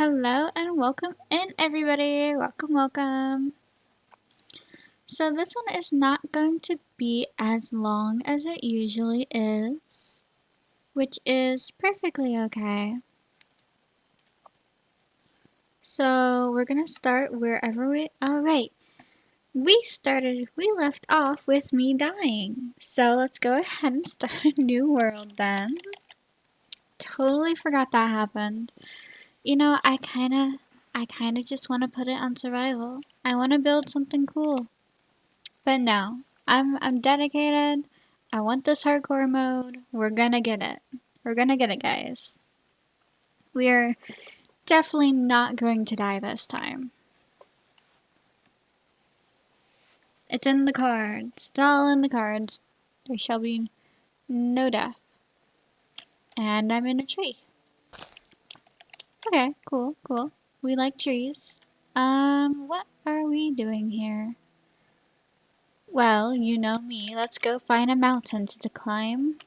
Hello and welcome in, everybody. Welcome. So, this one is not going to be as long as it usually is, which is perfectly okay. So, we're gonna start wherever Alright. We left off with me dying. So, let's go ahead and start a new world then. Totally forgot that happened. You know, I kinda just want to put it on survival. I want to build something cool. But no, I'm dedicated. I want this hardcore mode. We're gonna get it. We're gonna get it, guys. We are definitely not going to die this time. It's in the cards. It's all in the cards. There shall be no death. And I'm in a tree. Okay, cool. We like trees. What are we doing here? Well, you know me. Let's go find a mountain to climb.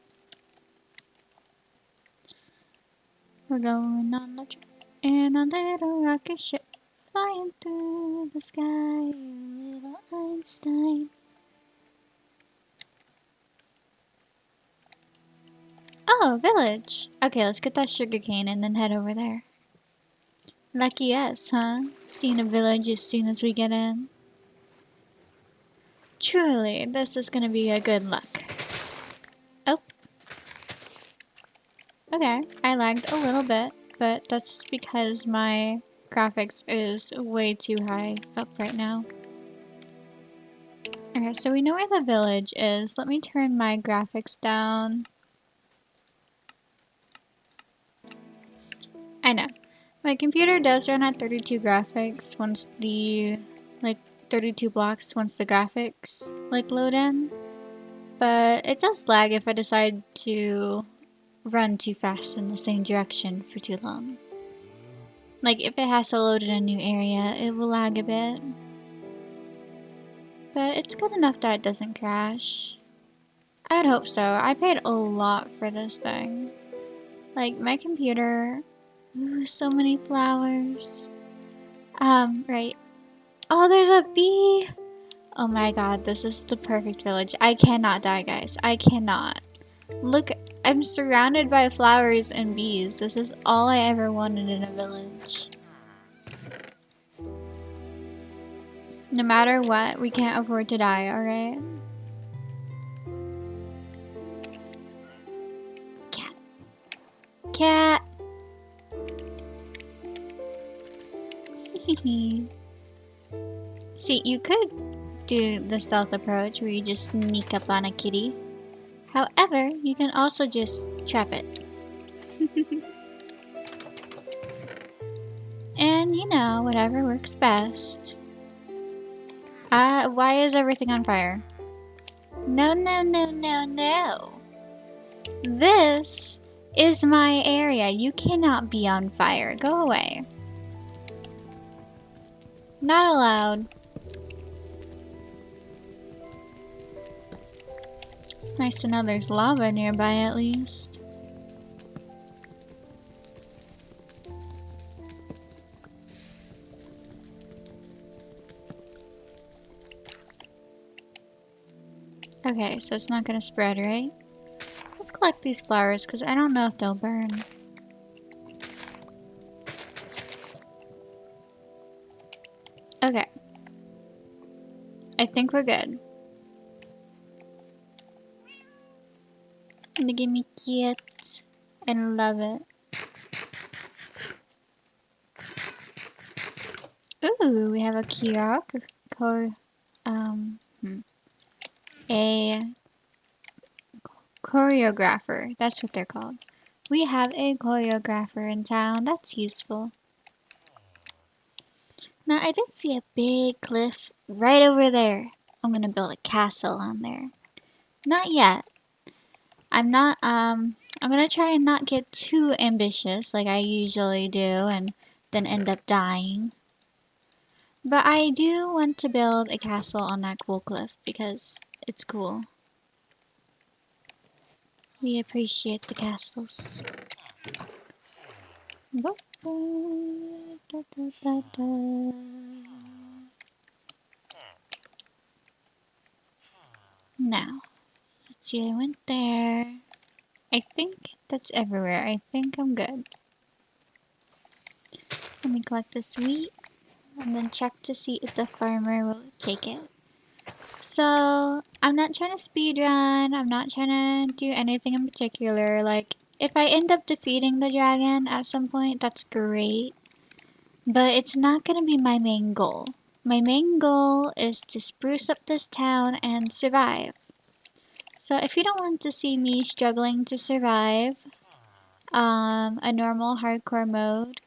We're going on the train in a little rocket ship, flying through the sky, little Einstein. Oh, village. Okay, let's get that sugarcane and then head over there. Lucky us, huh? Seeing a village as soon as we get in. Truly, this is gonna be a good luck. Oh. Okay, I lagged a little bit, but that's because my graphics is way too high up right now. Okay, so we know where the village is. Let me turn my graphics down. I know. My computer does run at 32 graphics once the, 32 blocks once the graphics, load in. But it does lag if I decide to run too fast in the same direction for too long. Like, if it has to load in a new area, it will lag a bit. But it's good enough that it doesn't crash. I would hope so. I paid a lot for this thing. Like, my computer... Ooh, so many flowers. Right. Oh, there's a bee! Oh my god, this is the perfect village. I cannot die, guys. I cannot. Look, I'm surrounded by flowers and bees. This is all I ever wanted in a village. No matter what, we can't afford to die, alright? Cat. Cat! See, you could do the stealth approach where you just sneak up on a kitty. However, you can also just trap it. And, you know, whatever works best. Why is everything on fire? No. This is my area. You cannot be on fire. Go away. Not allowed. It's nice to know there's lava nearby at least. Okay, so it's not gonna spread, right? Let's collect these flowers because I don't know if they'll burn. Okay. I think we're good. Gonna give me cute and love it. Ooh, we have a a choreographer. That's what they're called. We have a choreographer in town. That's useful. Now, I did see a big cliff right over there. I'm gonna build a castle on there. Not yet. I'm gonna try and not get too ambitious like I usually do and then end up dying. But I do want to build a castle on that cool cliff because it's cool. We appreciate the castles. Da, da, da, da. Now, let's see, I went there. I think that's everywhere. I think I'm good. Let me collect this wheat and then check to see if the farmer will take it. So, I'm not trying to speed run. I'm not trying to do anything in particular. Like, if I end up defeating the dragon at some point, that's great. But it's not gonna be my main goal. My main goal is to spruce up this town and survive. So if you don't want to see me struggling to survive a normal hardcore mode,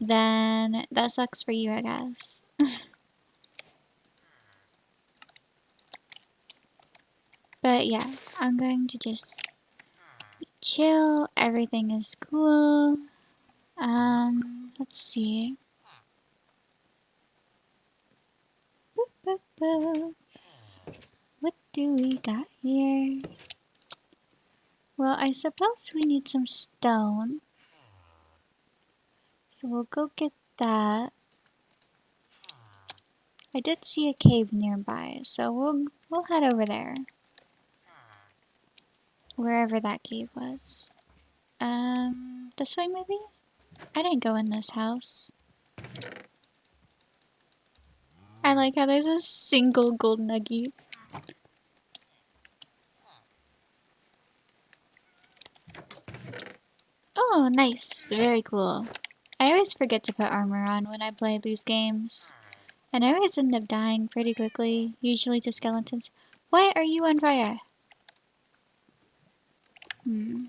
then that sucks for you, I guess. But yeah, I'm going to just chill. Everything is cool. Let's see. Boop, boop, boop. What do we got here? Well, I suppose we need some stone. So we'll go get that. I did see a cave nearby, so we'll head over there. Wherever that cave was. This way maybe? I didn't go in this house. I like how there's a single gold nugget. Oh, nice. Very cool. I always forget to put armor on when I play these games. And I always end up dying pretty quickly, usually to skeletons. Why are you on fire?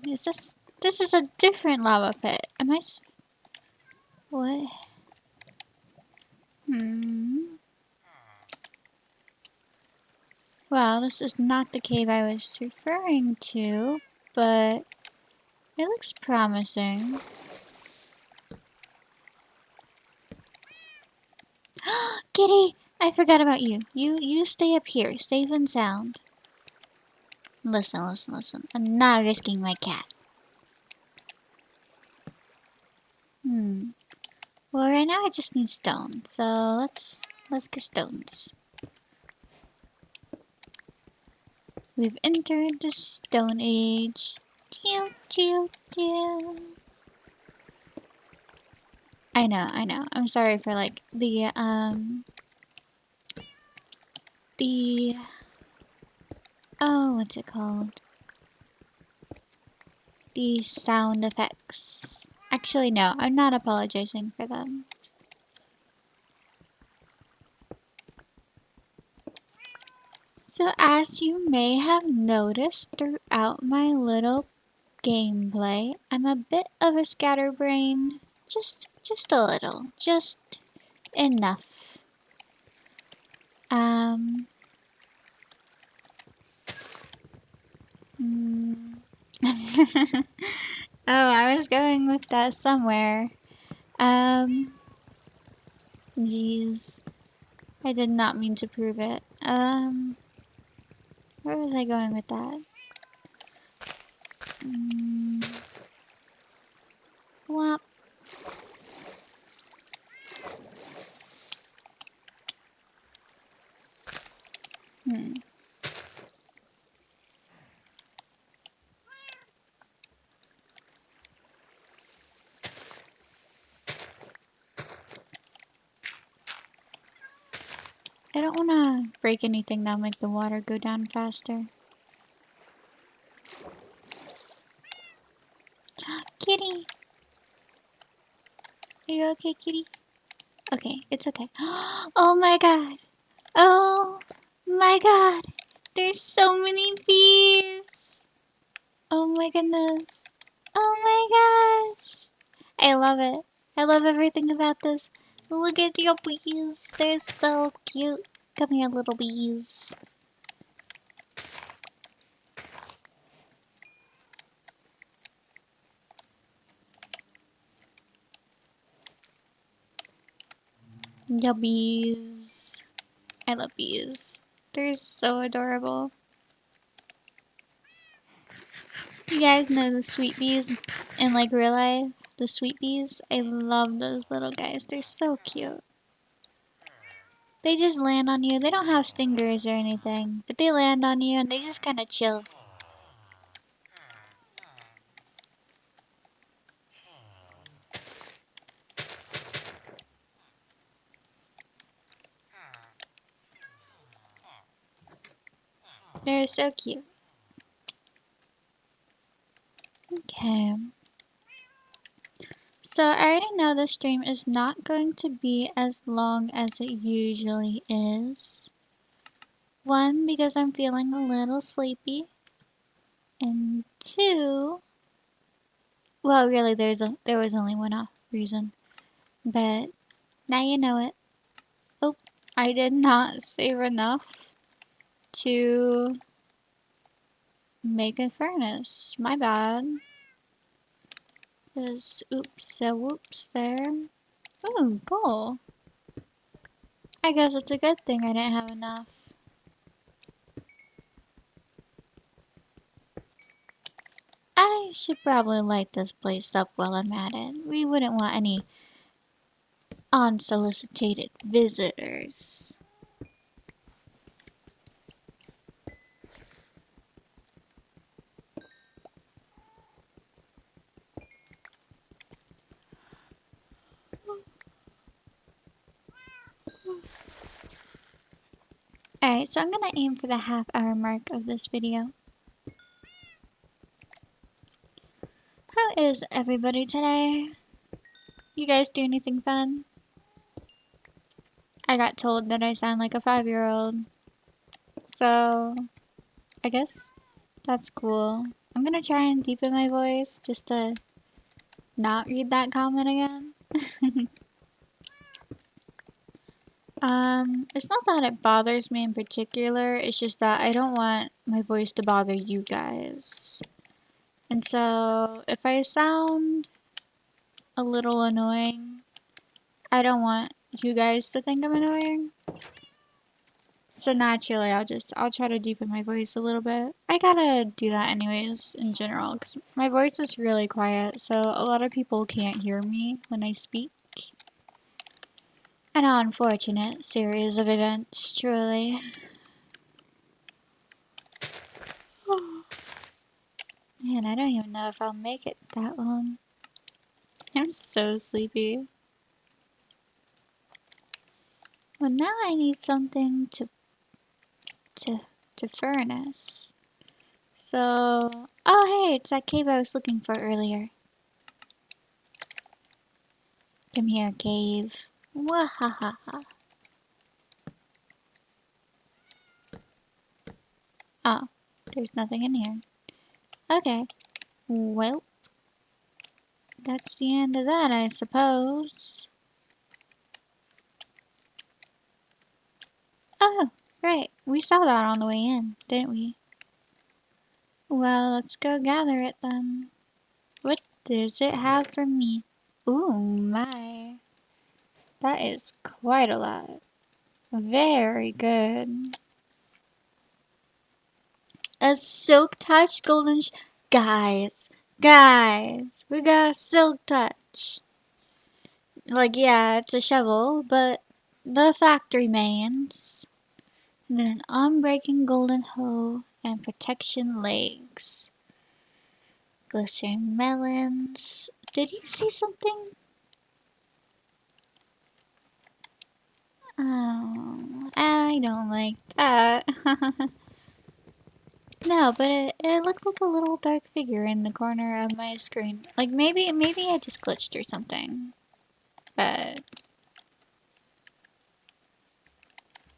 Is this... This is a different lava pit. Am I... What? Well, this is not the cave I was referring to, but it looks promising. Kitty! I forgot about you. You stay up here, safe and sound. Listen, listen, listen. I'm not risking my cat. Well, right now I just need stone, so let's get stones. We've entered the Stone Age. Teal, teal, teal. I know. I'm sorry for like the oh, what's it called? The sound effects. Actually, no, I'm not apologizing for them. So as you may have noticed throughout my little gameplay, I'm a bit of a scatterbrain. Just a little. Just enough. Oh, I was going with that somewhere. Jeez. I did not mean to prove it. Where was I going with that? Whop. I don't want to break anything that'll make the water go down faster. Kitty! Are you okay, kitty? Okay, it's okay. Oh my god! Oh my god! There's so many bees! Oh my goodness! Oh my gosh! I love it. I love everything about this. Look at your bees. They're so cute. Come here, little bees. The bees. I love bees. They're so adorable. You guys know the sweet bees in like real life? The sweet bees. I love those little guys. They're so cute. They just land on you. They don't have stingers or anything, but they land on you and they just kind of chill. They're so cute. Okay. So I already know the stream is not going to be as long as it usually is. One, because I'm feeling a little sleepy. And two, well, really, there was only one reason. But now you know it. Oh, I did not save enough to make a furnace. My bad. There's oops, a whoops there. Ooh, cool. I guess it's a good thing I didn't have enough. I should probably light this place up while I'm at it. We wouldn't want any unsolicited visitors. Alright, so I'm gonna aim for the half-hour mark of this video. How is everybody today? You guys do anything fun? I got told that I sound like a 5-year-old. So, I guess that's cool. I'm gonna try and deepen my voice just to not read that comment again. It's not that it bothers me in particular, it's just that I don't want my voice to bother you guys. And so, if I sound a little annoying, I don't want you guys to think I'm annoying. So naturally, I'll try to deepen my voice a little bit. I gotta do that anyways, in general, because my voice is really quiet, so a lot of people can't hear me when I speak. An unfortunate series of events, truly. Man, I don't even know if I'll make it that long. I'm so sleepy. Well, now I need something to furnace. So, oh hey, it's that cave I was looking for earlier. Come here, cave. Wahahaha. Oh, there's nothing in here. Okay. Well, that's the end of that, I suppose. Oh, right. We saw that on the way in, didn't we? Well, let's go gather it then. What does it have for me? Ooh, my. That is quite a lot. Very good. A silk touch golden guys, we got a silk touch. Like, yeah, it's a shovel, but the fact remains. And then an unbreaking golden hoe and protection legs. Glistening melons. Did you see something? Oh, I don't like that. No, but it looked like a little dark figure in the corner of my screen. Like maybe I just glitched or something. But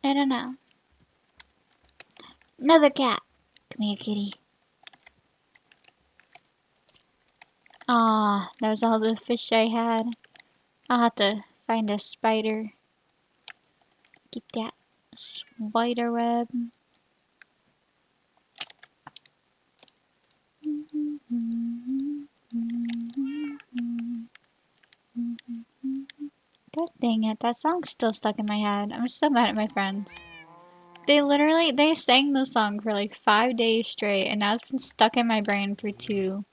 I don't know. Another cat. Come here, kitty. Ah, that was all the fish I had. I'll have to find a spider. Get that spider web. God dang it, that song's still stuck in my head. I'm so mad at my friends. They sang the song for like 5 days straight, and now it's been stuck in my brain for 2.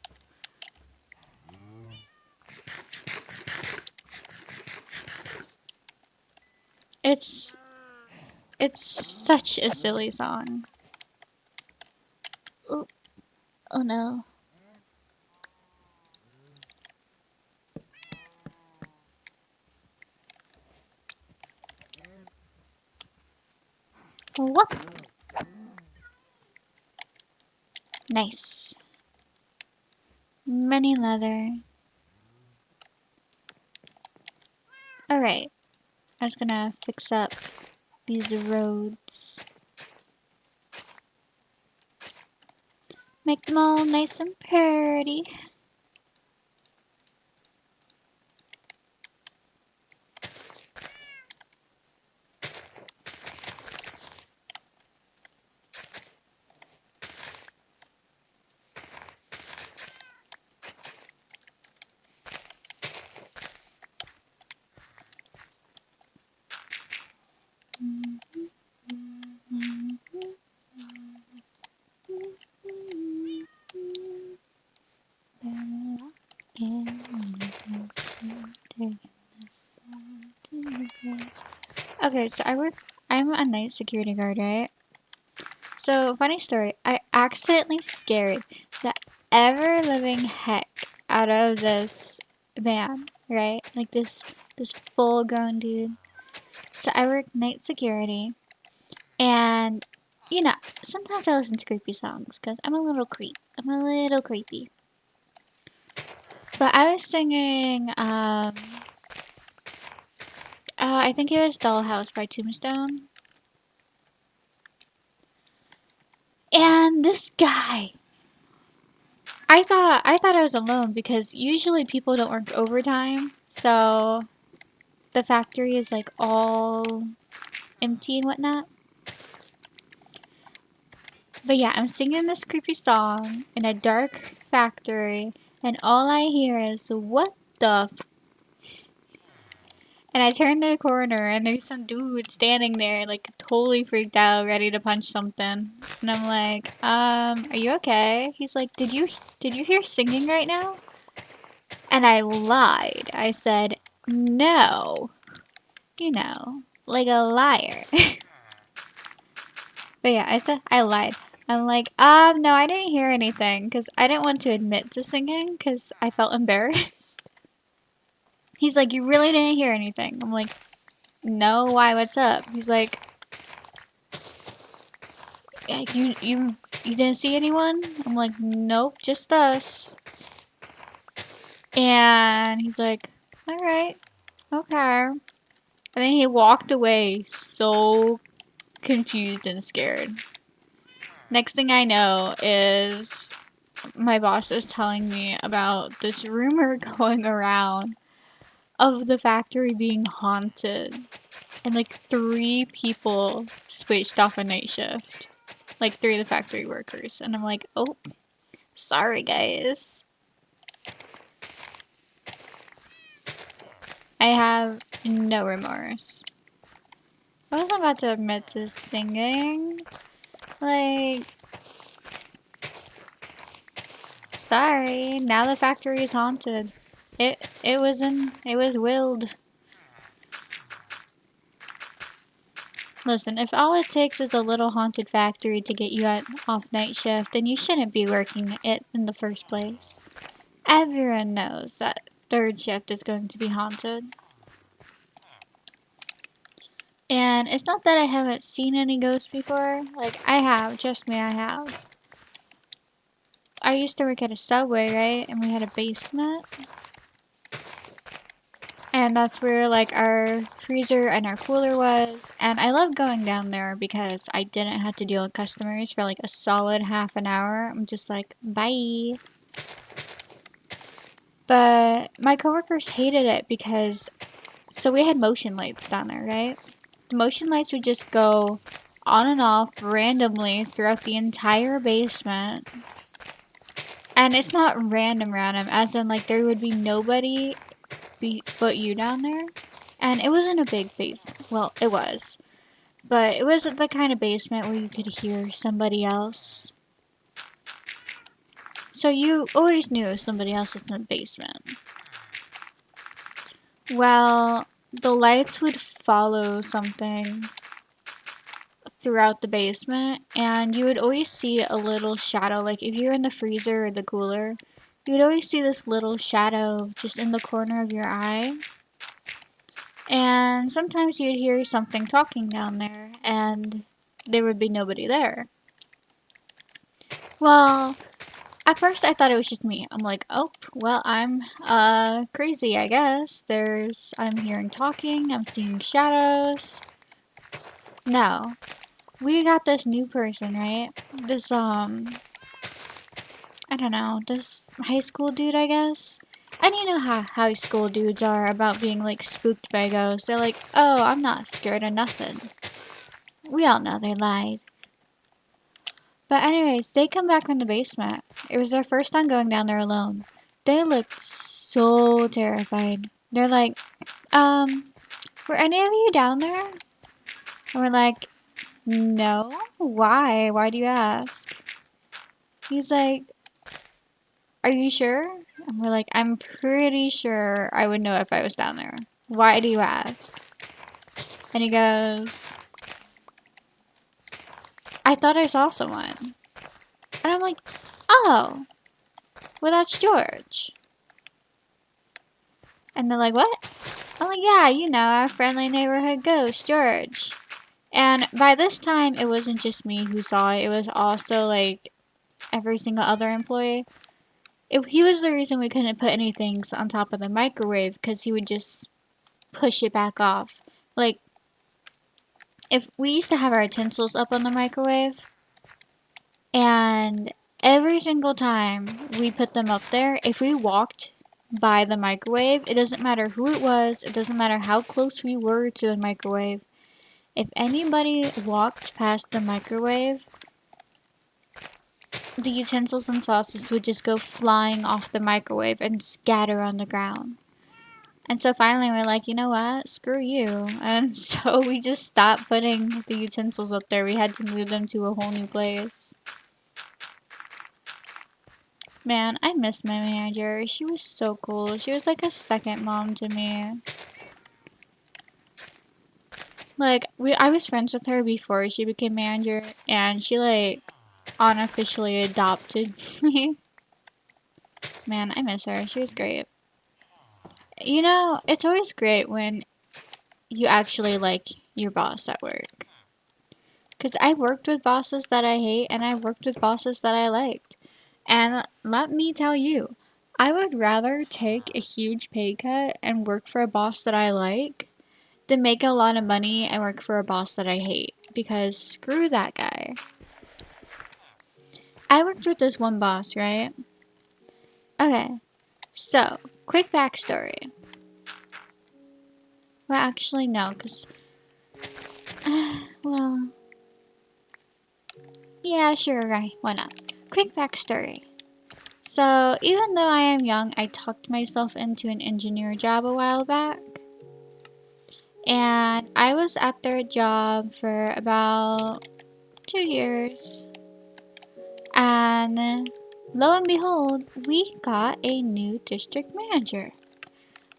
It's it's such a silly song. Oh, oh no. What? Nice. Many leather. Alright. I was gonna fix up these roads. Make them all nice and pretty. Okay, so I'm a night security guard, right? So, funny story, I accidentally scared the ever-living heck out of this van, right? Like this full-grown dude. So I work night security, and you know, sometimes I listen to creepy songs because I'm a little creep. I'm a little creepy. But I was singing, I think it was Dollhouse by Tombstone. And this guy, I thought I was alone because usually people don't work overtime, so the factory is like all empty and whatnot. But yeah, I'm singing this creepy song in a dark factory, and all I hear is, what the f. And I turn the corner, and there's some dude standing there, like, totally freaked out, ready to punch something. And I'm like, are you okay? He's like, did you hear singing right now? And I lied. I said, no. You know, like a liar. But yeah, I said I lied. I'm like, no, I didn't hear anything because I didn't want to admit to singing because I felt embarrassed. He's like, you really didn't hear anything? I'm like, no, why? What's up? He's like, yeah, you didn't see anyone? I'm like, nope, just us. And he's like, all right, okay. And then he walked away so confused and scared. Next thing I know is my boss is telling me about this rumor going around of the factory being haunted. And like 3 people switched off a night shift. Like 3 of the factory workers. And I'm like, oh, sorry guys. I have no remorse. I wasn't about to admit to singing. Like, sorry, now the factory is haunted. It was willed. Listen, if all it takes is a little haunted factory to get you off night shift, then you shouldn't be working it in the first place. Everyone knows that third shift is going to be haunted. And it's not that I haven't seen any ghosts before. Like, I have. Trust me, I have. I used to work at a Subway, right? And we had a basement. And that's where, like, our freezer and our cooler was. And I loved going down there because I didn't have to deal with customers for, like, a solid half an hour. I'm just like, bye. But my coworkers hated it because, so we had motion lights down there, right? The motion lights would just go on and off randomly throughout the entire basement. And it's not random, as in, like, there would be nobody but you down there. And it wasn't a big basement. Well, it was. But it wasn't the kind of basement where you could hear somebody else. So you always knew if somebody else was in the basement. Well, the lights would follow something throughout the basement, and you would always see a little shadow. Like if you're in the freezer or the cooler, you would always see this little shadow just in the corner of your eye. And sometimes you'd hear something talking down there, and there would be nobody there. Well, at first I thought it was just me. I'm like, oh, well, I'm crazy, I guess. I'm hearing talking, I'm seeing shadows. No. We got this new person, right? This I don't know, this high school dude, I guess. And you know how high school dudes are about being like spooked by ghosts. They're like, oh, I'm not scared of nothing. We all know they lied. But anyways, they come back from the basement. It was their first time going down there alone. They looked so terrified. They're like, were any of you down there? And we're like, no. Why? Why do you ask? He's like, are you sure? And we're like, I'm pretty sure I would know if I was down there. Why do you ask? And he goes, I thought I saw someone. And I'm like, oh, well, that's George. And they're like, what? I'm like, yeah, you know, our friendly neighborhood ghost, George. And by this time, it wasn't just me who saw it. It was also, like, every single other employee. He was the reason we couldn't put anything on top of the microwave, because he would just push it back off. Like, if we used to have our utensils up on the microwave, and every single time we put them up there, if we walked by the microwave, it doesn't matter who it was, it doesn't matter how close we were to the microwave. If anybody walked past the microwave, the utensils and sauces would just go flying off the microwave and scatter on the ground. And so finally we're like, you know what? Screw you. And so we just stopped putting the utensils up there. We had to move them to a whole new place. Man, I miss my manager. She was so cool. She was like a second mom to me. Like, I was friends with her before she became manager, and she, like, unofficially adopted me. Man, I miss her. She was great. You know, it's always great when you actually like your boss at work. Because I worked with bosses that I hate, and I worked with bosses that I liked. And let me tell you, I would rather take a huge pay cut and work for a boss that I like than make a lot of money and work for a boss that I hate. Because screw that guy. I worked with this one boss, right? Okay, so, quick backstory. Well, actually, no, because. Well. Yeah, sure, right. Why not? Quick backstory. So, even though I am young, I talked myself into an engineer job a while back. And I was at their job for about 2 years. And lo and behold, we got a new district manager.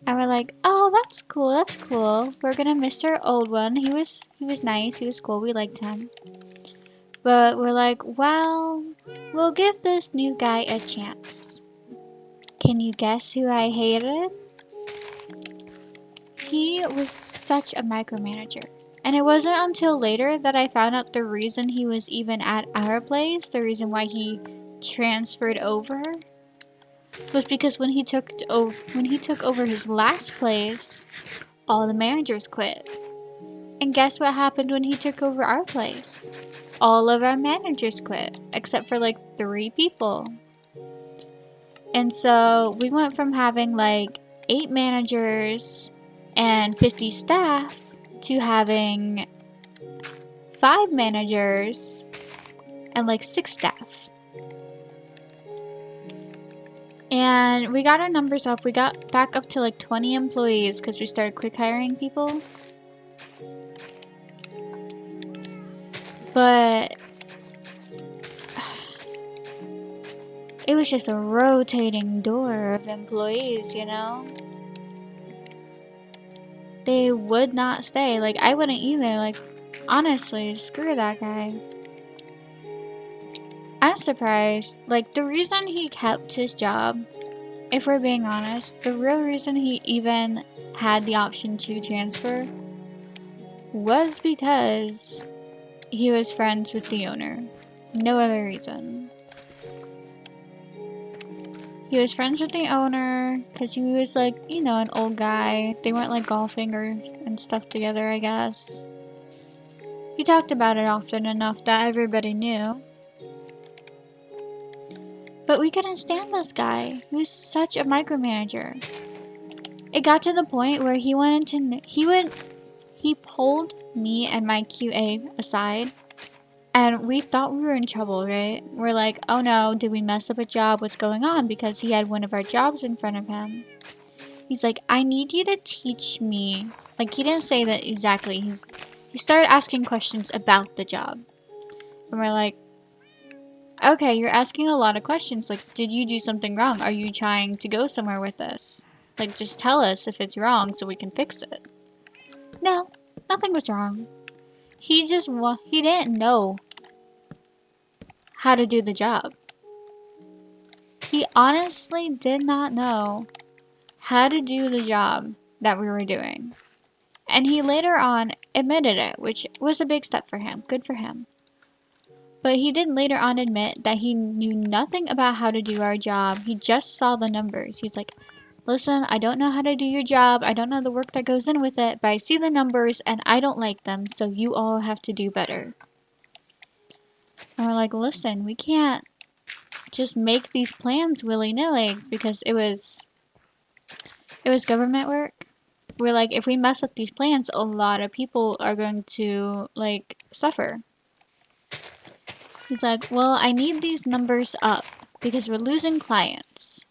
And we're like, oh, that's cool, that's cool. We're gonna miss our old one. He was nice, he was cool, we liked him. But we're like, well, we'll give this new guy a chance. Can you guess who I hated? He was such a micromanager. And it wasn't until later that I found out the reason he was even at our place, the reason why he transferred over, was because when he took over his last place, all the managers quit. And guess what happened when he took over our place? All of our managers quit, except for like 3 people. And so we went from having like 8 managers and 50 staff to having 5 managers and like 6 staff. And we got our numbers up. We got back up to like 20 employees because we started quick hiring people. But it was just a rotating door of employees, you know? they would not stay. Like, I wouldn't either. Like, honestly, screw that guy. I'm surprised. Like, the reason he kept his job, if we're being honest, the real reason he even had the option to transfer was because he was friends with the owner. No other reason. He was friends with the owner because he was like, you know, an old guy. They weren't like golfing or and stuff together, I guess. He talked about it often enough that everybody knew. But we couldn't stand this guy. He was such a micromanager. It got to the point where he wanted to, he pulled me and my QA aside, and we thought we were in trouble, right? We're like, oh no, did we mess up a job? What's going on? Because he had one of our jobs in front of him. He's like, I need you to teach me. Like, he didn't say that exactly. He started asking questions about the job. And we're like, okay, you're asking a lot of questions. Like, did you do something wrong? Are you trying to go somewhere with this? Like, just tell us if it's wrong so we can fix it. No, nothing was wrong. He didn't know how to do the job. He honestly did not know how to do the job that we were doing. And he later on admitted it, which was a big step for him. Good for him. But he did later on admit that he knew nothing about how to do our job. He just saw the numbers. He's like, listen, I don't know how to do your job. I don't know the work that goes in with it, but I see the numbers and I don't like them, so you all have to do better. And we're like, listen, we can't just make these plans willy-nilly because it was government work. We're like, if we mess up these plans, a lot of people are going to, like, suffer. He's like, well, I need these numbers up because we're losing clients.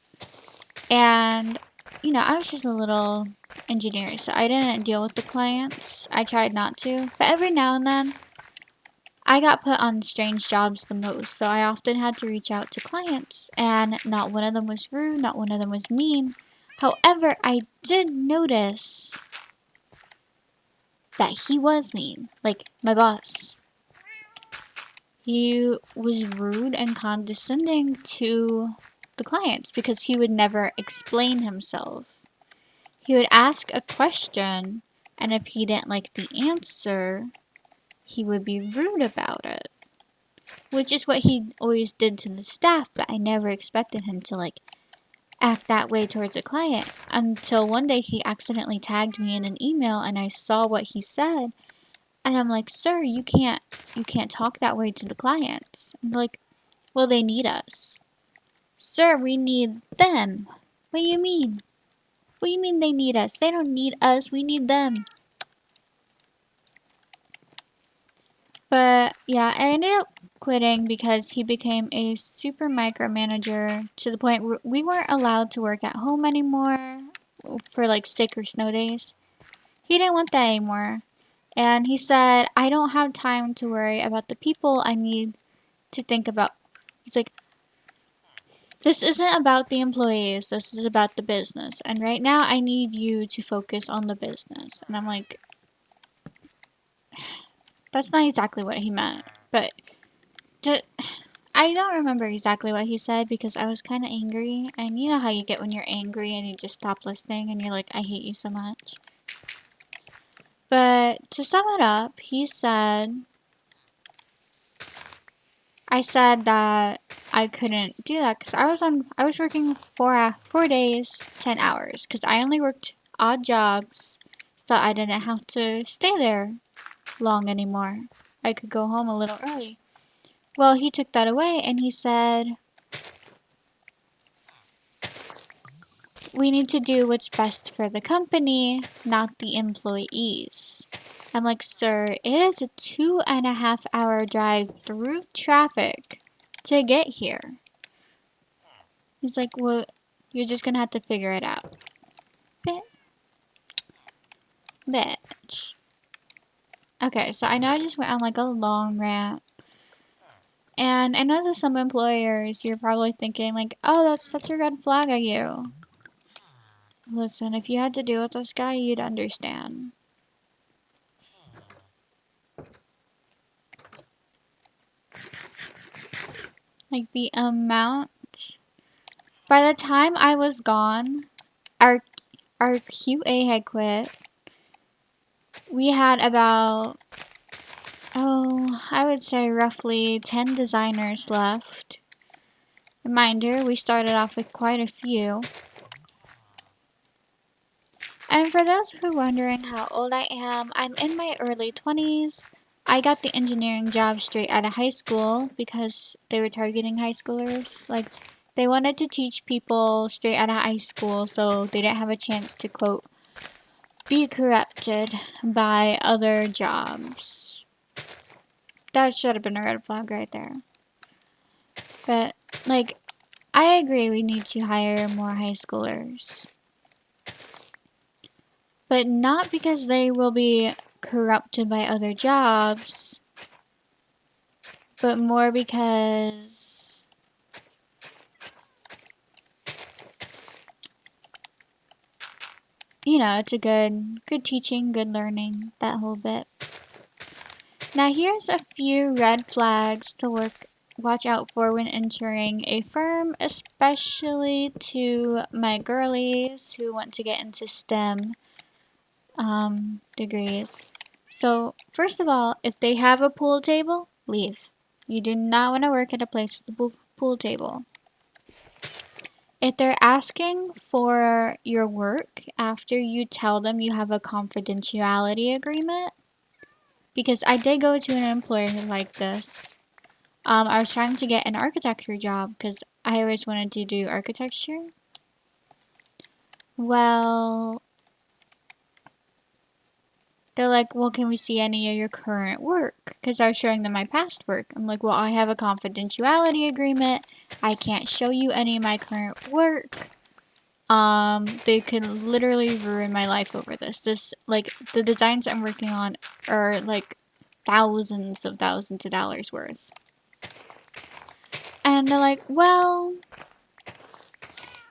And, you know, I was just a little engineer, so I didn't deal with the clients. I tried not to. But every now and then, I got put on strange jobs the most, so I often had to reach out to clients, and not one of them was rude, not one of them was mean. However, I did notice that he was mean, like my boss. He was rude and condescending to the clients because he would never explain himself. He would ask a question, and if he didn't like the answer, he would be rude about it. Which is what he always did to the staff, but I never expected him to, like, act that way towards a client. Until one day he accidentally tagged me in an email and I saw what he said. And I'm like, sir, you can't talk that way to the clients. I'm like, well, they need us. Sir, we need them. What do you mean? What do you mean they need us? They don't need us, we need them. But yeah, I ended up quitting because he became a super micromanager to the point where we weren't allowed to work at home anymore for like sick or snow days. He didn't want that anymore. And he said, I don't have time to worry about the people I need to think about. He's like, this isn't about the employees, this is about the business. And right now I need you to focus on the business. And I'm like, that's not exactly what he meant. But I don't remember exactly what he said because I was kind of angry. And you know how you get when you're angry and you just stop listening and you're like, I hate you so much. But to sum it up, I said that I couldn't do that because I was working 4 days, 10 hours because I only worked odd jobs so I didn't have to stay there long anymore. I could go home a little early. Well, he took that away and he said, we need to do what's best for the company, not the employees. I'm like, sir, it is a 2.5-hour drive through traffic to get here. He's like, well, you're just gonna have to figure it out. Bitch. Okay, so I know I just went on like a long rant. And I know that some employers, you're probably thinking like, oh, that's such a red flag of you. Listen, if you had to deal with this guy, you'd understand. Like the amount. By the time I was gone, our QA had quit. We had about, I would say roughly 10 designers left. Reminder, we started off with quite a few. And for those who are wondering how old I am, I'm in my early 20s. I got the engineering job straight out of high school because they were targeting high schoolers. Like, they wanted to teach people straight out of high school so they didn't have a chance to, quote, be corrupted by other jobs. That should have been a red flag right there. But, like, I agree we need to hire more high schoolers. But not because they will be corrupted by other jobs, but more because it's a good teaching, good learning, that whole bit. Now here's a few red flags to watch out for when entering a firm, especially to my girlies who want to get into STEM degrees. So first of all, if they have a pool table, leave. You do not want to work at a place with a pool table. If they're asking for your work after you tell them you have a confidentiality agreement, because I did go to an employer who liked this. I was trying to get an architecture job because I always wanted to do architecture. Well, they're like, well, can we see any of your current work? Because I was showing them my past work. I'm like, well, I have a confidentiality agreement. I can't show you any of my current work. They could literally ruin my life over this. Like, the designs I'm working on are, like, thousands of dollars worth. And they're like, well,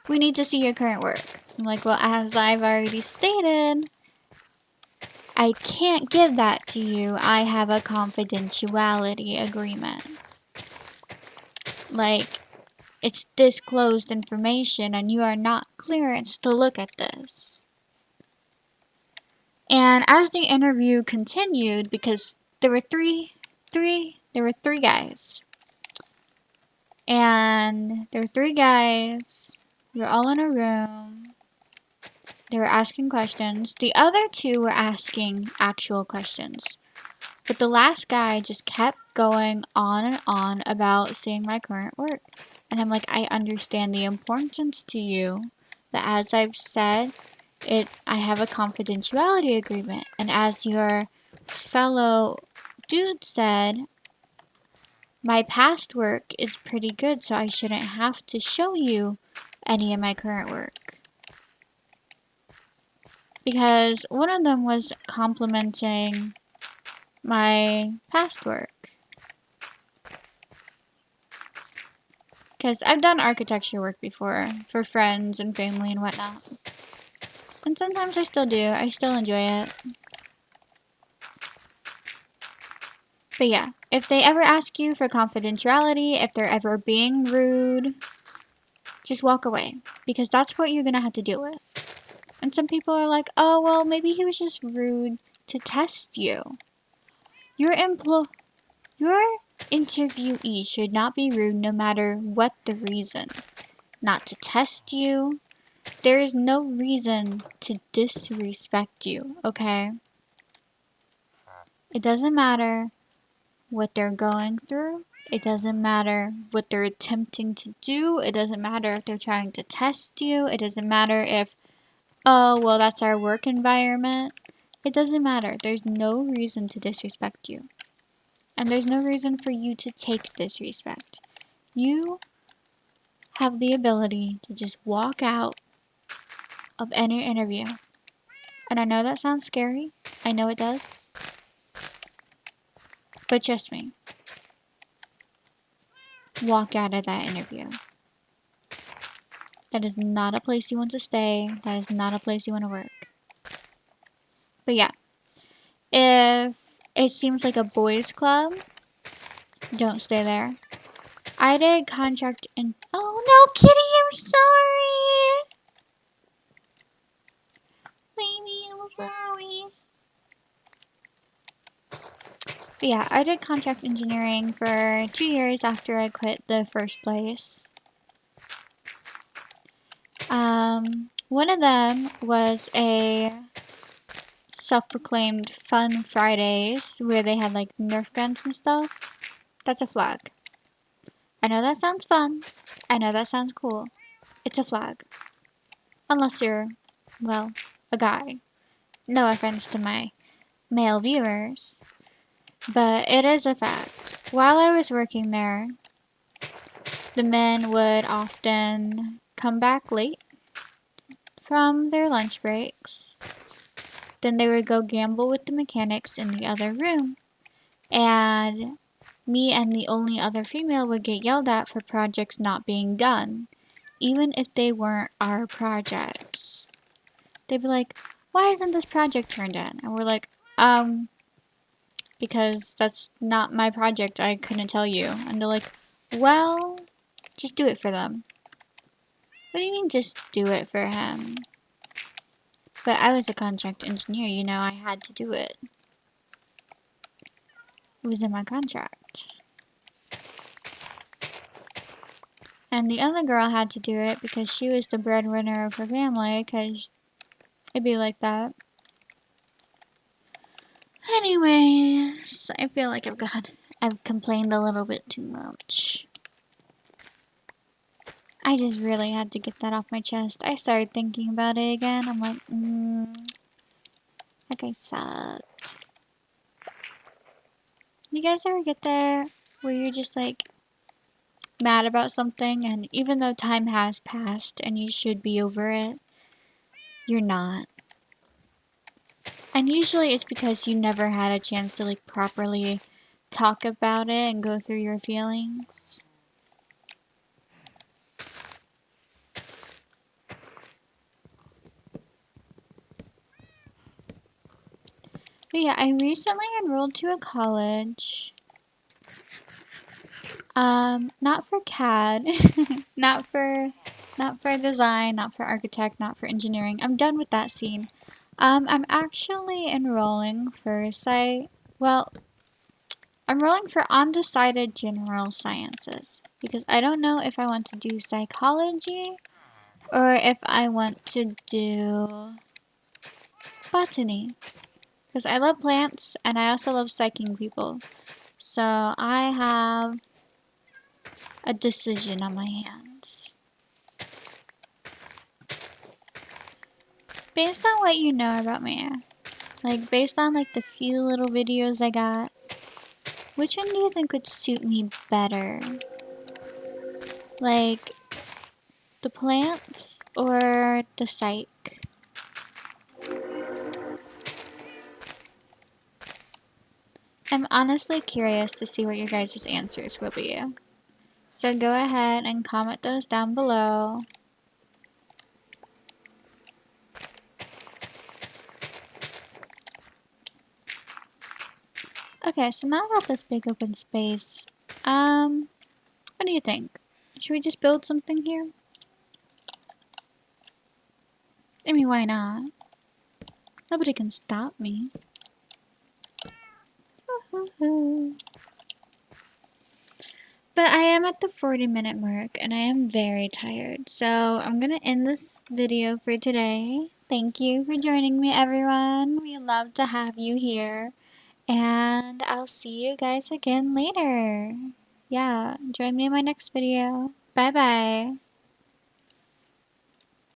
we need to see your current work. I'm like, well, as I've already stated, I can't give that to you. I have a confidentiality agreement. Like, it's disclosed information and you are not clearanced to look at this. And as the interview continued, because there were three guys. And there were three guys. We were all in a room. They were asking questions. The other two were asking actual questions. But the last guy just kept going on and on about seeing my current work. And I'm like, I understand the importance to you. But as I've said, I have a confidentiality agreement. And as your fellow dude said, my past work is pretty good, so I shouldn't have to show you any of my current work. Because one of them was complimenting my past work. Because I've done architecture work before, for friends and family and whatnot. And sometimes I still do, I still enjoy it. But yeah, if they ever ask you for confidentiality, if they're ever being rude, just walk away. Because that's what you're gonna have to deal with. And some people are like, oh, well, maybe he was just rude to test you. Your interviewee should not be rude no matter what the reason. Not to test you. There is no reason to disrespect you, okay? It doesn't matter what they're going through. It doesn't matter what they're attempting to do. It doesn't matter if they're trying to test you. It doesn't matter if, oh, well, that's our work environment. It doesn't matter. There's no reason to disrespect you. And there's no reason for you to take disrespect. You have the ability to just walk out of any interview. And I know that sounds scary. I know it does. But trust me. Walk out of that interview. That is not a place you want to stay. That is not a place you want to work. But yeah, if it seems like a boys' club, don't stay there. I did contract in. Oh no, Kitty, I'm sorry. Baby, I'm sorry. But yeah, I did contract engineering for 2 years after I quit the first place. One of them was a self-proclaimed Fun Fridays where they had like Nerf guns and stuff. That's a flag. I know that sounds fun. I know that sounds cool. It's a flag. Unless you're, well, a guy. No offense to my male viewers. But it is a fact. While I was working there, the men would often come back late from their lunch breaks. Then they would go gamble with the mechanics in the other room. And me and the only other female would get yelled at for projects not being done, even if they weren't our projects. They'd be like, why isn't this project turned in? And we're like, because that's not my project, I couldn't tell you. And they're like, well, just do it for them. What do you mean just do it for him? But I was a contract engineer, you know, I had to do it. It was in my contract. And the other girl had to do it because she was the breadwinner of her family, because it'd be like that. Anyways, I feel like I've complained a little bit too much. I just really had to get that off my chest. I started thinking about it again. I'm like, that guy sucked. You guys ever get there where you're just like mad about something, and even though time has passed and you should be over it, you're not? And usually it's because you never had a chance to like properly talk about it and go through your feelings. But yeah, I recently enrolled to a college. Not for CAD, not for design, not for architect, not for engineering. I'm done with that scene. I'm actually enrolling for I'm enrolling for undecided general sciences because I don't know if I want to do psychology or if I want to do botany. Because I love plants and I also love psyching people. So I have a decision on my hands. Based on what you know about me, like based on like the few little videos I got, which one do you think would suit me better? Like the plants or the psych? I'm honestly curious to see what your guys' answers will be. So go ahead and comment those down below. Okay, so now I got this big open space. What do you think? Should we just build something here? I mean, why not? Nobody can stop me. But I am at the 40-minute mark and I am very tired. So I'm gonna end this video for today. Thank you for joining me, everyone. We love to have you here. And I'll see you guys again later. Yeah, join me in my next video. Bye bye.